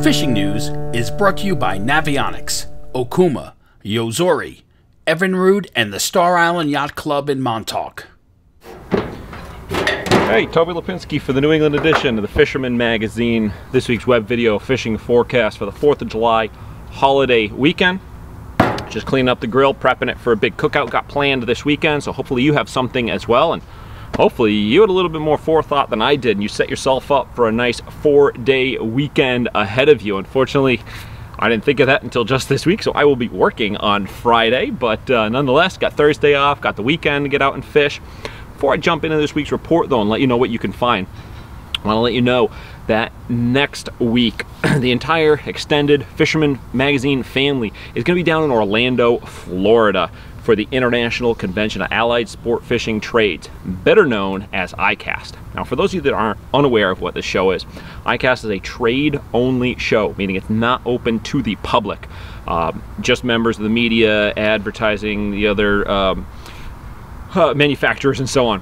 Fishing news is brought to you by Navionics, Okuma, Yozori, Evinrude, and the Star Island Yacht Club in Montauk. Hey, Toby Lapinski for the New England edition of the Fisherman Magazine. This week's web video fishing forecast for the 4th of July holiday weekend. Just cleaning up the grill, prepping it for a big cookout got planned this weekend, so hopefully you have something as well, and hopefully you had a little bit more forethought than I did, and you set yourself up for a nice 4-day weekend ahead of you. Unfortunately, I didn't think of that until just this week, so I will be working on Friday, but nonetheless, got Thursday off, got the weekend to get out and fish. Before I jump into this week's report, though, and let you know what you can find, I want to let you know that next week, the entire extended Fisherman Magazine family is going to be down in Orlando, Florida for the International Convention of Allied Sport Fishing Trades, better known as ICAST. Now, for those of you that aren't unaware of what this show is, ICAST is a trade-only show, meaning it's not open to the public. Just members of the media, advertising, the other manufacturers, and so on.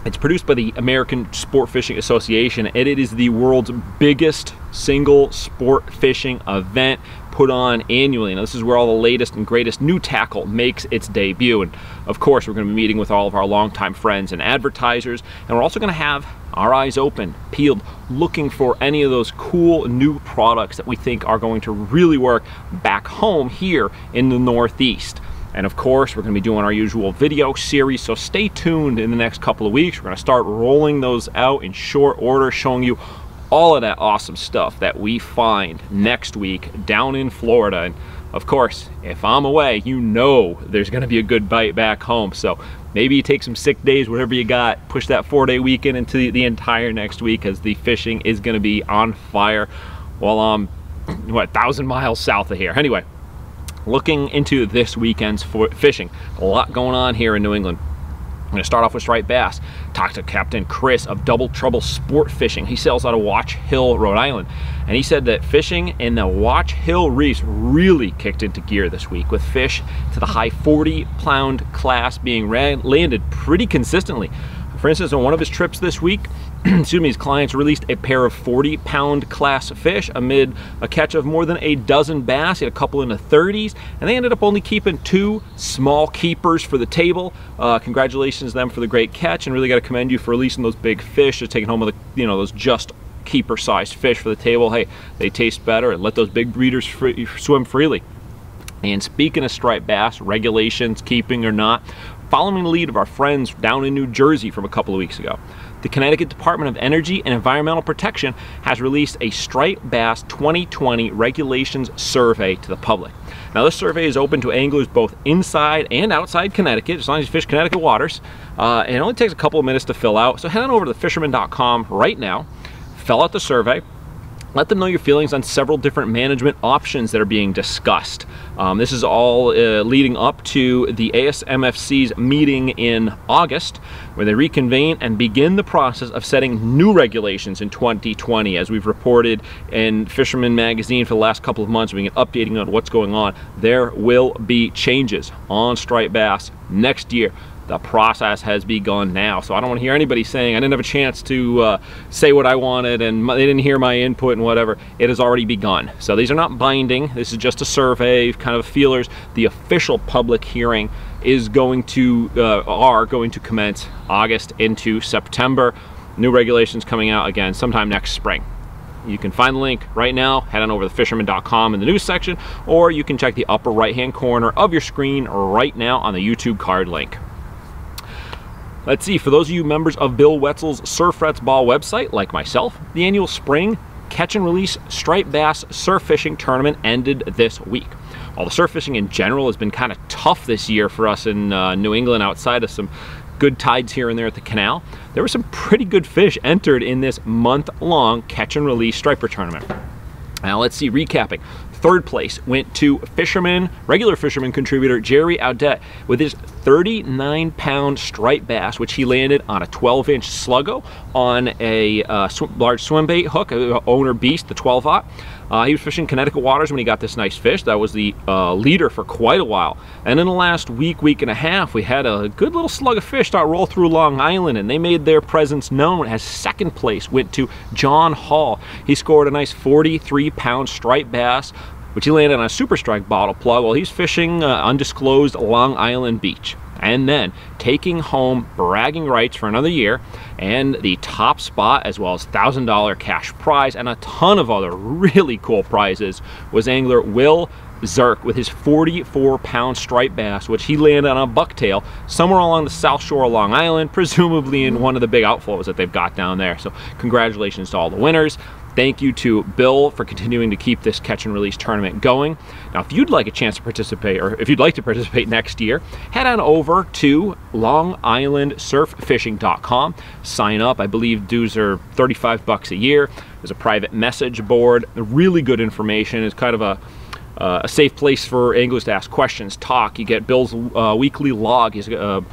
It's produced by the American Sportfishing Association, and it is the world's biggest single sport fishing event put on annually. Now, this is where all the latest and greatest new tackle makes its debut, and of course we're going to be meeting with all of our longtime friends and advertisers, and we're also going to have our eyes open, peeled, looking for any of those cool new products that we think are going to really work back home here in the Northeast. And of course, we're going to be doing our usual video series, so stay tuned in the next couple of weeks. We're going to start rolling those out in short order, showing you all of that awesome stuff that we find next week down in Florida. And of course, if I'm away, you know there's going to be a good bite back home. So maybe you take some sick days, whatever you got, push that 4-day weekend into the entire next week, as the fishing is going to be on fire while I'm, 1,000 miles south of here. Anyway, looking into this weekend's fishing, a lot going on here in New England. I'm going to start off with striped bass. Talked to Captain Chris of Double Trouble Sportfishing. He sails out of Watch Hill, Rhode Island, and he said that fishing in the Watch Hill reefs really kicked into gear this week, with fish to the high 40-pound class being landed pretty consistently. For instance, on one of his trips this week, excuse me, his clients released a pair of 40-pound class fish amid a catch of more than a dozen bass. He had a couple in the 30s, and they ended up only keeping 2 small keepers for the table. Congratulations to them for the great catch, and really got to commend you for releasing those big fish, just taking home with the, those just keeper-sized fish for the table. Hey, they taste better, and let those big breeders swim freely. And speaking of striped bass, regulations, keeping or not, following the lead of our friends down in New Jersey from a couple of weeks ago, the Connecticut Department of Energy and Environmental Protection has released a striped bass 2020 regulations survey to the public. Now, this survey is open to anglers both inside and outside Connecticut, as long as you fish Connecticut waters. It only takes a couple of minutes to fill out, so head on over to fisherman.com right now, fill out the survey. Let them know your feelings on several different management options that are being discussed. This is all leading up to the ASMFC's meeting in August, where they reconvene and begin the process of setting new regulations in 2020. As we've reported in Fisherman Magazine for the last couple of months, we've been updating on what's going on. There will be changes on striped bass next year. The process has begun now, so I don't want to hear anybody saying I didn't have a chance to say what I wanted and they didn't hear my input and whatever. It has already begun. So these are not binding. This is just a survey, kind of feelers. The official public hearing is going to commence August into September. New regulations coming out again sometime next spring. You can find the link right now. Head on over to fisherman.com in the news section, or you can check the upper right-hand corner of your screen right now on the YouTube card link. Let's see, for those of you members of Bill Wetzel's Surf Rets Ball website, like myself, the annual spring catch and release striped bass surf fishing tournament ended this week. While the surf fishing in general has been kind of tough this year for us in New England, outside of some good tides here and there at the canal, there were some pretty good fish entered in this month-long catch and release striper tournament. Now let's see, recapping. 3rd place went to regular fisherman contributor Jerry Audette with his 39-pound striped bass, which he landed on a 12-inch sluggo on a large swim bait hook, owner beast, the 12-aught. He was fishing Connecticut waters when he got this nice fish. That was the leader for quite a while. And in the last week and a half, we had a good little slug of fish start roll through Long Island, and they made their presence known as second place went to John Hall. He scored a nice 43-pound striped bass, which he landed on a Super Strike bottle plug while he's fishing undisclosed Long Island beach. And then taking home bragging rights for another year and the top spot, as well as $1,000 cash prize and a ton of other really cool prizes, was angler Will Zirk with his 44-pound striped bass, which he landed on a bucktail somewhere along the south shore of Long Island, presumably in one of the big outflows that they've got down there. So congratulations to all the winners. Thank you to Bill for continuing to keep this catch and release tournament going. Now, if you'd like a chance to participate, or if you'd like to participate next year, head on over to longislandsurffishing.com. Sign up. I believe dues are $35 a year. There's a private message board. Really good information. It's kind of a safe place for anglers to ask questions, talk. You get Bill's weekly log. He's a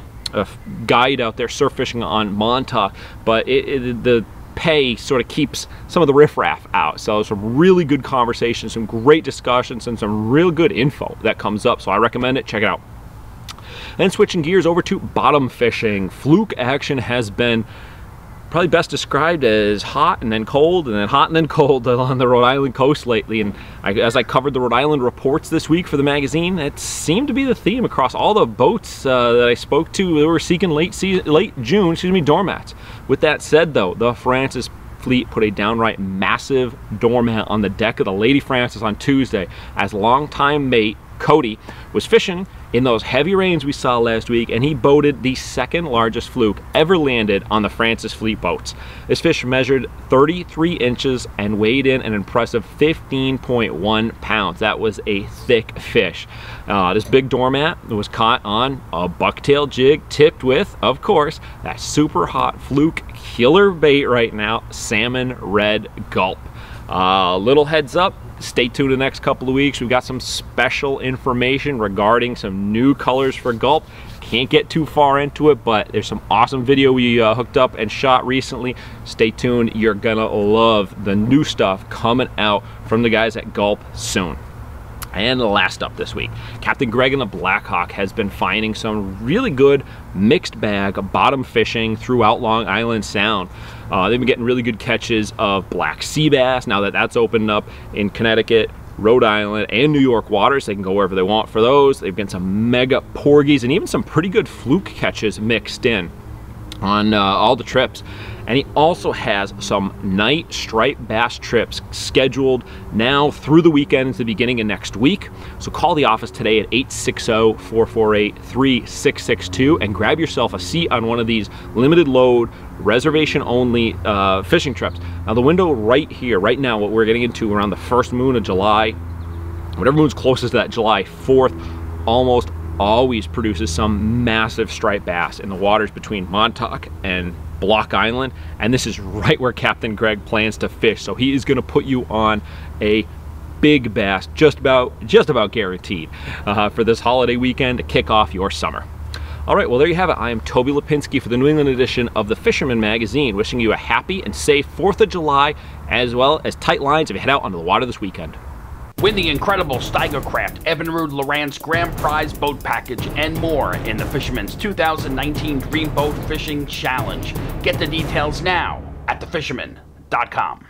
guide out there surf fishing on Montauk, but the pay sort of keeps some of the riffraff out. So some really good conversations, some great discussions, and some real good info that comes up. So I recommend it. Check it out. Then switching gears over to bottom fishing. Fluke action has been probably best described as hot and then cold and then hot and then cold along the Rhode Island coast lately. And as I covered the Rhode Island reports this week for the magazine, it seemed to be the theme across all the boats that I spoke to. They were seeking late June, doormats. With that said, though, the Francis fleet put a downright massive doormat on the deck of the Lady Francis on Tuesday as longtime mate Cody was fishing in those heavy rains we saw last week, and he boated the second largest fluke ever landed on the Francis fleet boats. This fish measured 33 inches and weighed in an impressive 15.1 pounds. That was a thick fish. This big doormat was caught on a bucktail jig tipped with, of course, that super hot fluke killer bait right now, salmon red gulp. Little heads up, stay tuned the next couple of weeks. We've got some special information regarding some new colors for gulp. Can't get too far into it, but there's some awesome video we hooked up and shot recently. Stay tuned. You're gonna love the new stuff coming out from the guys at Gulp soon. And the last up this week, Captain Greg and the Blackhawk has been finding some really good mixed bag bottom fishing throughout Long Island Sound. They've been getting really good catches of black sea bass now that that's opened up in Connecticut, Rhode Island, and New York waters. They can go wherever they want for those. They've got some mega porgies and even some pretty good fluke catches mixed in on all the trips. And he also has some night striped bass trips scheduled now through the weekend into the beginning of next week. So call the office today at 860-448-3662 and grab yourself a seat on one of these limited load, reservation only fishing trips. Now the window right here, right now, what we're getting into around the first moon of July, whatever moon's closest to that July 4th, almost always produces some massive striped bass in the waters between Montauk and Block Island, and this is right where Captain Greg plans to fish. So he is going to put you on a big bass, just about guaranteed, for this holiday weekend to kick off your summer. All right, well, there you have it. I am Toby Lapinski for the New England edition of the Fisherman Magazine, wishing you a happy and safe 4th of July, as well as tight lines if you head out onto the water this weekend. Win the incredible Steigercraft Evinrude Lowrance Grand Prize Boat Package and more in the Fisherman's 2019 Dream Boat Fishing Challenge. Get the details now at thefisherman.com.